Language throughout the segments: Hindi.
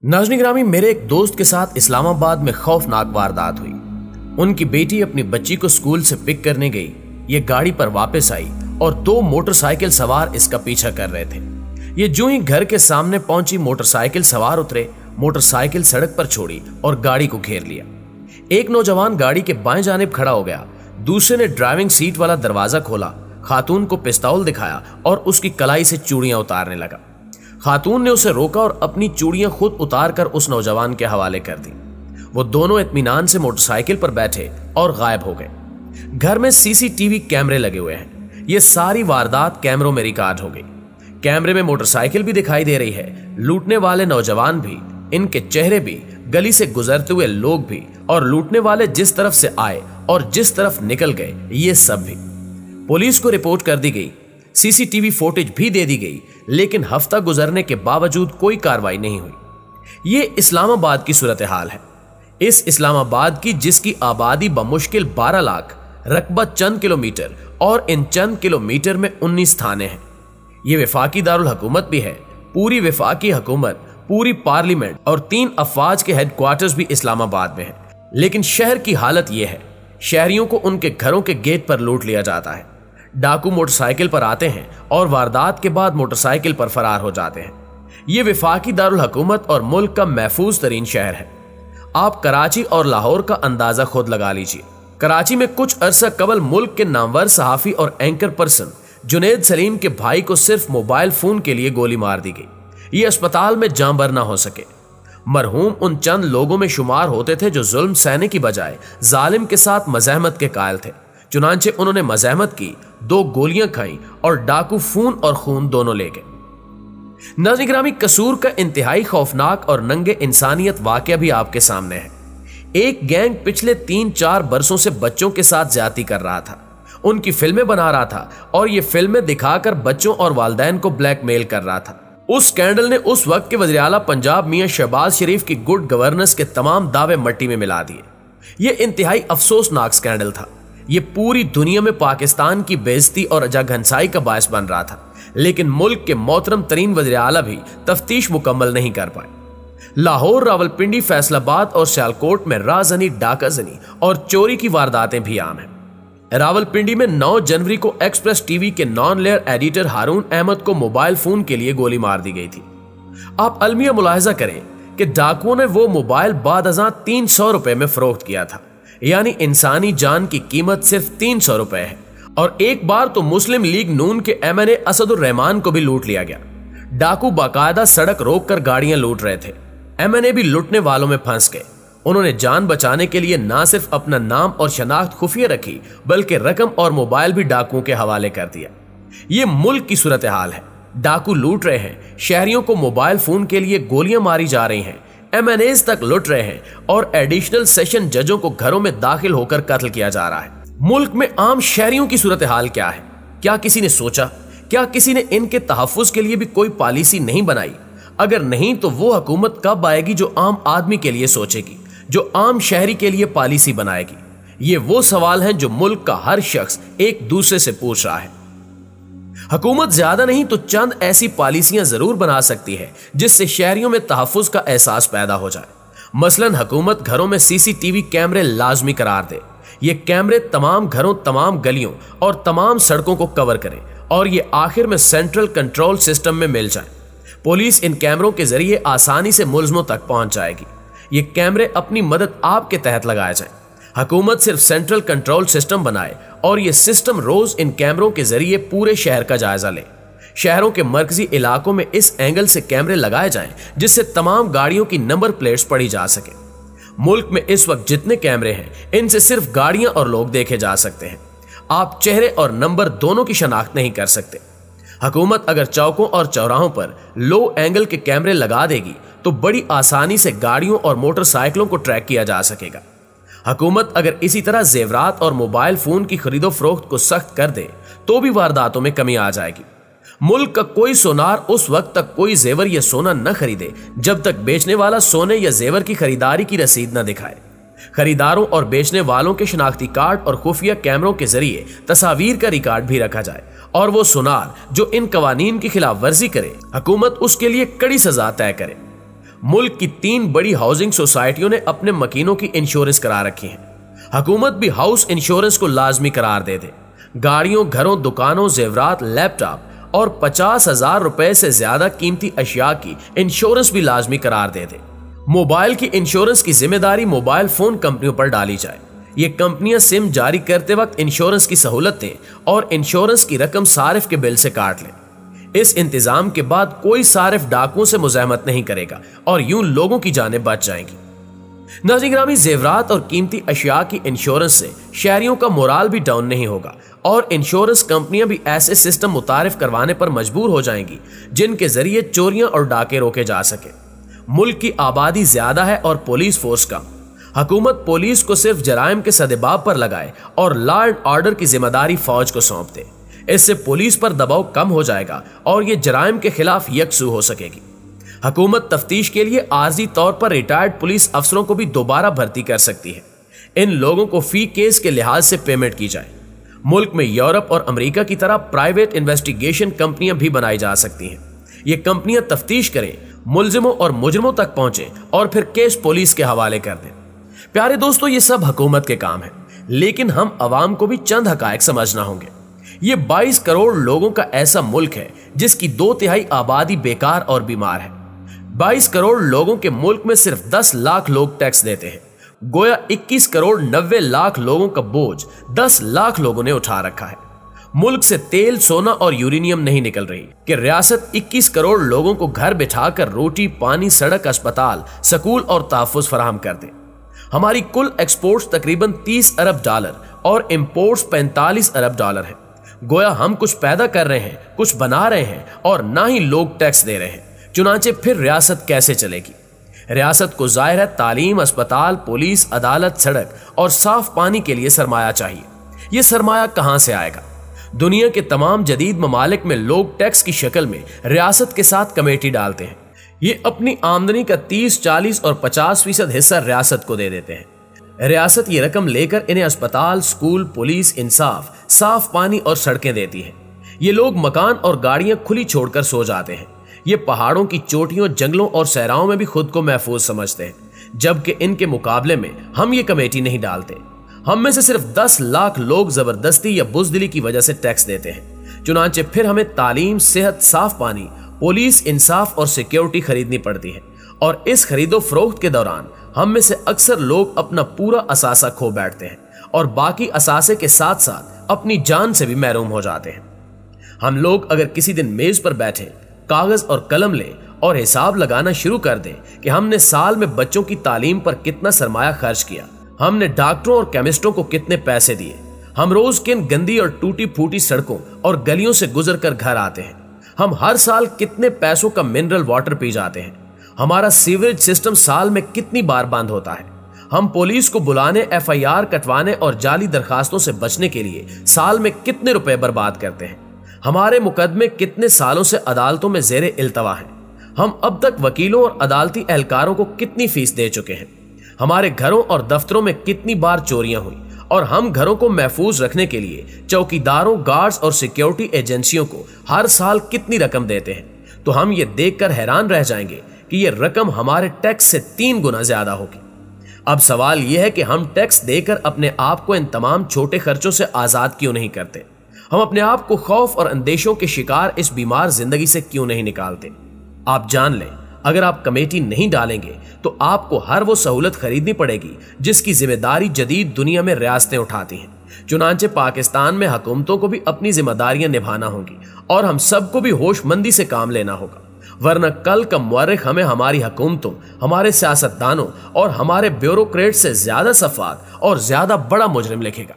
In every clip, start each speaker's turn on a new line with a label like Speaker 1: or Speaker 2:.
Speaker 1: नाज़रीन गिरामी, मेरे एक दोस्त के साथ इस्लामाबाद में खौफनाक वारदात हुई। उनकी बेटी अपनी बच्ची को स्कूल से पिक करने गई। ये गाड़ी पर वापस आई और दो मोटरसाइकिल सवार इसका पीछा कर रहे थे। ये जो ही घर के सामने पहुंची, मोटरसाइकिल सवार उतरे, मोटरसाइकिल सड़क पर छोड़ी और गाड़ी को घेर लिया। एक नौजवान गाड़ी के बाएं जानिब खड़ा हो गया, दूसरे ने ड्राइविंग सीट वाला दरवाजा खोला, खातून को पिस्तौल दिखाया और उसकी कलाई से चूड़ियां उतारने लगा। खातून ने उसे रोका और अपनी चूड़ियां खुद उतार कर उस नौजवान के हवाले कर दी। वो दोनों इत्मीनान से मोटरसाइकिल पर बैठे और गायब हो गए। घर में सीसीटीवी कैमरे लगे हुए हैं। ये सारी वारदात कैमरों में रिकॉर्ड हो गई। कैमरे में मोटरसाइकिल भी दिखाई दे रही है, लूटने वाले नौजवान भी, इनके चेहरे भी, गली से गुजरते हुए लोग भी, और लूटने वाले जिस तरफ से आए और जिस तरफ निकल गए, ये सब भी। पुलिस को रिपोर्ट कर दी गई, सीसीटीवी फुटेज भी दे दी गई, लेकिन हफ्ता गुजरने के बावजूद कोई कार्रवाई नहीं हुई। ये इस्लामाबाद की सूरत हाल है। इस इस्लामाबाद की, जिसकी आबादी बमुश्किल 12 लाख, रकबा चंद किलोमीटर, और इन चंद किलोमीटर में 19 थाने हैं। ये वफाकी दारुल हुकूमत भी है। पूरी वफाकी हुकूमत, पूरी पार्लियामेंट और 3 अफवाज के हेडक्वार्टर्स भी इस्लामाबाद में है। लेकिन शहर की हालत यह है, शहरियों को उनके घरों के गेट पर लूट लिया जाता है। डाकू मोटरसाइकिल पर आते हैं और वारदात के बाद मोटरसाइकिल पर फरार हो जाते हैं। यह वफाकी दारुल हुकूमत और मुल्क का महफूज तरीन शहर है। आप कराची और लाहौर का अंदाजा खुद लगा लीजिए। कराची में कुछ अरसा कबल मुल्क के नामवर सहाफी और एंकर पर्सन जुनेद सलीम के भाई को सिर्फ मोबाइल फोन के लिए गोली मार दी गई। ये अस्पताल में जांबर ना हो सके। मरहूम उन चंद लोगों में शुमार होते थे जो जुल्म सहने की बजाय जालिम के साथ मज़ाहमत के कायल थे। चुनांचे उन्होंने मज़ाहमत की, 2 गोलियां खाई और डाकू खून और खून दोनों ले गए। नाज़रीन गिरामी, कसूर का इंतहाई खौफनाक और नंगे इंसानियत वाकया भी आपके सामने है। एक गैंग पिछले 3-4 बरसों से बच्चों के साथ ज्यादती कर रहा था, उनकी फिल्में बना रहा था और ये फिल्में दिखाकर बच्चों और वालिदैन को ब्लैकमेल कर रहा था। उस स्कैंडल ने उस वक्त के वज़ीर आला पंजाब मियां शहबाज शरीफ की गुड गवर्नेंस के तमाम दावे मिट्टी में मिला दिए। ये इंतहाई अफसोसनाक स्कैंडल था। ये पूरी दुनिया में पाकिस्तान की बेइज्जती और अजाघनसाई का बायस बन रहा था। लेकिन मुल्क के मोहतरम तरीन वज़ीर आला भी तफ्तीश मुकम्मल नहीं कर पाए। लाहौर, रावलपिंडी, फैसलाबाद और सियालकोट में राजनी, डाकाजनी और चोरी की वारदातें भी आम हैं। रावलपिंडी में 9 जनवरी को एक्सप्रेस टीवी के नॉन लेयर एडिटर हारून अहमद को मोबाइल फोन के लिए गोली मार दी गई थी। आप अलमिया मुलाहिजा करें कि डाकुओं ने वो मोबाइल बादअज़ां 300 रुपए में फरोख्त किया था। यानी इंसानी जान की कीमत सिर्फ 300 रुपए है। और एक बार तो मुस्लिम लीग नून के MNA असदुर रहमान को भी लूट लिया गया। डाकू बाकायदा सड़क रोककर गाड़ियां लूट रहे थे। MNA भी लूटने वालों में फंस गए। उन्होंने जान बचाने के लिए ना सिर्फ अपना नाम और शनाख्त खुफिया रखी, बल्कि रकम और मोबाइल भी डाकुओं के हवाले कर दिया। ये मुल्क की सूरत हाल है। डाकू लूट रहे हैं, शहरियों को मोबाइल फोन के लिए गोलियां मारी जा रही हैं, MNAs तक लुट रहे हैं और एडिशनल सेशन जजों को घरों में दाखिल होकर कत्ल किया जा रहा है। मुल्क में आम शहरियों की सूरत हाल क्या है? क्या किसी ने सोचा? क्या किसी ने इनके तहफ़्फ़ुज़ के लिए भी कोई पॉलिसी नहीं बनाई? अगर नहीं तो वो हुकूमत कब आएगी जो आम आदमी के लिए सोचेगी, जो आम शहरी के लिए पॉलिसी बनाएगी? ये वो सवाल हैं जो मुल्क का हर शख्स एक दूसरे से पूछ रहा है। हुकूमत ज्यादा नहीं तो चंद ऐसी पॉलिसियां जरूर बना सकती है जिससे शहरियों में तहफ़्फ़ुज़ का एहसास पैदा हो जाए। मसलन हुकूमत घरों में सीसीटीवी कैमरे लाजमी करार दे। ये कैमरे तमाम घरों, तमाम गलियों और तमाम सड़कों को कवर करें और ये आखिर में सेंट्रल कंट्रोल सिस्टम में मिल जाए। पुलिस इन कैमरों के जरिए आसानी से मुलज़मों तक पहुंच जाएगी। ये कैमरे अपनी मदद आपके तहत लगाए जाएं। हुकूमत सिर्फ सेंट्रल कंट्रोल सिस्टम बनाए और ये सिस्टम रोज इन कैमरों के जरिए पूरे शहर का जायजा ले। शहरों के मरकजी इलाकों में इस एंगल से कैमरे लगाए जाएं जिससे तमाम गाड़ियों की नंबर प्लेट्स पढ़ी जा सके। मुल्क में इस वक्त जितने कैमरे हैं, इनसे सिर्फ गाड़ियां और लोग देखे जा सकते हैं। आप चेहरे और नंबर दोनों की शनाख्त नहीं कर सकते। हुकूमत अगर चौकों और चौराहों पर लो एंगल के कैमरे लगा देगी तो बड़ी आसानी से गाड़ियों और मोटरसाइकिलों को ट्रैक किया जा सकेगा। हुकूमत अगर इसी तरह जेवरात और मोबाइल फोन की खरीदो फरोख्त को सख्त कर दे तो भी वारदातों में कमी आ जाएगी। मुल्क का कोई सोनार उस वक्त तक कोई जेवर या सोना न खरीदे जब तक बेचने वाला सोने या जेवर की खरीदारी की रसीद न दिखाए। खरीदारों और बेचने वालों के शनाख्ती कार्ड और खुफिया कैमरों के जरिए तस्वीर का रिकॉर्ड भी रखा जाए और वो सुनार जो इन कवानीन की खिलाफ वर्जी करे, हुकूमत उसके लिए कड़ी सजा तय करे। मुल्क की 3 बड़ी हाउसिंग सोसाइटियों ने अपने मकीनों की इंश्योरेंस करा रखी है। हुकूमत भी हाउस इंश्योरेंस को लाजमी करार दे दे। गाड़ियों, घरों, दुकानों, जेवरात, लैपटॉप और 50,000 रुपए से ज्यादा कीमती अशिया की इंश्योरेंस भी लाजमी करार दे दे। मोबाइल की इंश्योरेंस की जिम्मेदारी मोबाइल फोन कंपनियों पर डाली जाए। ये कंपनियां सिम जारी करते वक्त इंश्योरेंस की सहूलत दें और इंश्योरेंस की रकम सारिफ के बिल से काट लें। इस इंतजाम के बाद कोई सारिफ डाकुओं से मुज़ाहमत नहीं करेगा और यूं लोगों की जानें बच जाएंगी। नाज़रीन ग्रामी, जेवरात और कीमती अशिया की इंश्योरेंस से शहरियों का मोराल भी डाउन नहीं होगा और इंश्योरेंस कंपनियां भी ऐसे सिस्टम मुतारिफ करवाने पर मजबूर हो जाएंगी जिनके जरिए चोरियां और डाके रोके जा सके। मुल्क की आबादी ज्यादा है और पुलिस फोर्स कम। हुकूमत पुलिस को सिर्फ जराइम के सदेबाब पर लगाए और लॉ एंड ऑर्डर की जिम्मेदारी फौज को सौंप दे। इससे पुलिस पर दबाव कम हो जाएगा और ये जराइम के खिलाफ यकसू हो सकेगी। हुकूमत तफ्तीश के लिए आर्जी तौर पर रिटायर्ड पुलिस अफसरों को भी दोबारा भर्ती कर सकती है। इन लोगों को फी केस के लिहाज से पेमेंट की जाए। मुल्क में यूरोप और अमेरिका की तरह प्राइवेट इन्वेस्टिगेशन कंपनियां भी बनाई जा सकती हैं। ये कंपनियां तफ्तीश करें, मुलजिमों और मुजरिमों तक पहुंचे और फिर केस पुलिस के हवाले कर दें। प्यारे दोस्तों, ये सब हुकूमत के काम है, लेकिन हम अवाम को भी चंद हकायक समझना होंगे। ये 22 करोड़ लोगों का ऐसा मुल्क है जिसकी 2/3 आबादी बेकार और बीमार है। 22 करोड़ लोगों के मुल्क में सिर्फ 10 लाख लोग टैक्स देते हैं। गोया 21 करोड़ 90 लाख लोगों का बोझ 10 लाख लोगों ने उठा रखा है। मुल्क से तेल, सोना और यूरेनियम नहीं निकल रही कि रियासत 21 करोड़ लोगों को घर बिठाकर रोटी, पानी, सड़क, अस्पताल, स्कूल और तहफ्फुज़ फराहम कर दे। हमारी कुल एक्सपोर्ट्स तकरीबन 30 अरब डॉलर और इंपोर्ट्स 45 अरब डॉलर है। गोया हम कुछ पैदा कर रहे हैं, कुछ बना रहे हैं और ना ही लोग टैक्स दे रहे हैं। चुनांचे फिर रियासत कैसे चलेगी? रियासत को जाहिर है तालीम, अस्पताल, पुलिस, अदालत, सड़क और साफ पानी के लिए सरमाया चाहिए। यह सरमाया कहां से आएगा? दुनिया के तमाम जदीद ममालिक में लोग टैक्स की शक्ल में रियासत के साथ कमेटी डालते हैं। ये अपनी आमदनी का 30, 40 और 50% हिस्सा रियासत को दे देते हैं। रियासत ये रकम लेकर इन्हें अस्पताल, स्कूल, पुलिस, इंसाफ, साफ पानी और सड़कें देती है। ये लोग मकान और गाड़ियां खुली छोड़कर सो जाते हैं। ये पहाड़ों की चोटियों, जंगलों और सहराओं में भी खुद को महफूज समझते हैं, जबकि इनके मुकाबले में हम ये कमेटी नहीं डालते। हम में से सिर्फ 10 लाख लोग जबरदस्ती या बुज़दिली की वजह से टैक्स देते हैं। चुनांचे फिर हमें तालीम, सेहत, साफ पानी, पुलिस, इंसाफ और सिक्योरिटी खरीदनी पड़ती है और इस खरीदो फरोख्त के दौरान हम में से अक्सर लोग अपना पूरा असासा खो बैठते हैं और बाकी असासे के साथ साथ अपनी जान से भी महरूम हो जाते हैं। हम लोग अगर किसी दिन मेज पर बैठे, कागज और कलम लें और हिसाब लगाना शुरू कर दें कि हमने साल में बच्चों की तालीम पर कितना सरमाया खर्च किया, हमने डॉक्टरों और केमिस्टों को कितने पैसे दिए, हम रोज किन गंदी और टूटी फूटी सड़कों और गलियों से गुजर कर घर आते हैं, हम हर साल कितने पैसों का मिनरल वाटर पी जाते हैं, हमारा सीवरेज सिस्टम साल में कितनी बार बंद होता है, हम पुलिस को बुलाने, FIR कटवाने और जाली दरखास्तों से बचने के लिए साल में कितने रुपए बर्बाद करते हैं, हमारे मुकदमे कितने सालों से अदालतों में ज़ेरे इल्तवा हैं, हम अब तक वकीलों और अदालती एहलकारों को कितनी फीस दे चुके हैं, हमारे घरों और दफ्तरों में कितनी बार चोरियां हुई और हम घरों को महफूज रखने के लिए चौकीदारों, गार्ड्स और सिक्योरिटी एजेंसियों को हर साल कितनी रकम देते हैं, तो हम ये देखकर हैरान रह जाएंगे कि ये रकम हमारे टैक्स से 3 गुना ज्यादा होगी। अब सवाल यह है कि हम टैक्स देकर अपने आप को इन तमाम छोटे खर्चों से आजाद क्यों नहीं करते? हम अपने आप को खौफ और अंदेशों के शिकार इस बीमार जिंदगी से क्यों नहीं निकालते? आप जान लें, अगर आप कमेटी नहीं डालेंगे तो आपको हर वो सहूलत खरीदनी पड़ेगी जिसकी जिम्मेदारी जदीद दुनिया में रियासतें उठाती हैं। चुनांचे पाकिस्तान में हुकूमतों को भी अपनी जिम्मेदारियां निभाना होंगी और हम सबको भी होशमंदी से काम लेना होगा, वरना कल का मुअर्रिख हमें हमारी हुकूमतों, हमारे सियासतदानों और हमारे ब्यूरोक्रेट से ज्यादा सफाक और ज्यादा बड़ा मुजरिम लिखेगा।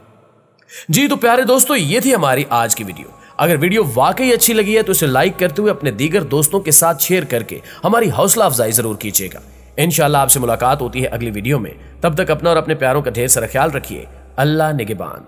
Speaker 1: जी तो प्यारे दोस्तों, ये थी हमारी आज की वीडियो। अगर वीडियो वाकई अच्छी लगी है तो इसे लाइक करते हुए अपने दीगर दोस्तों के साथ शेयर करके हमारी हौसला अफजाई जरूर कीजिएगा। इंशाअल्लाह आपसे मुलाकात होती है अगली वीडियो में। तब तक अपना और अपने प्यारों का ढेर सारा ख्याल रखिए। अल्लाह निगहबान।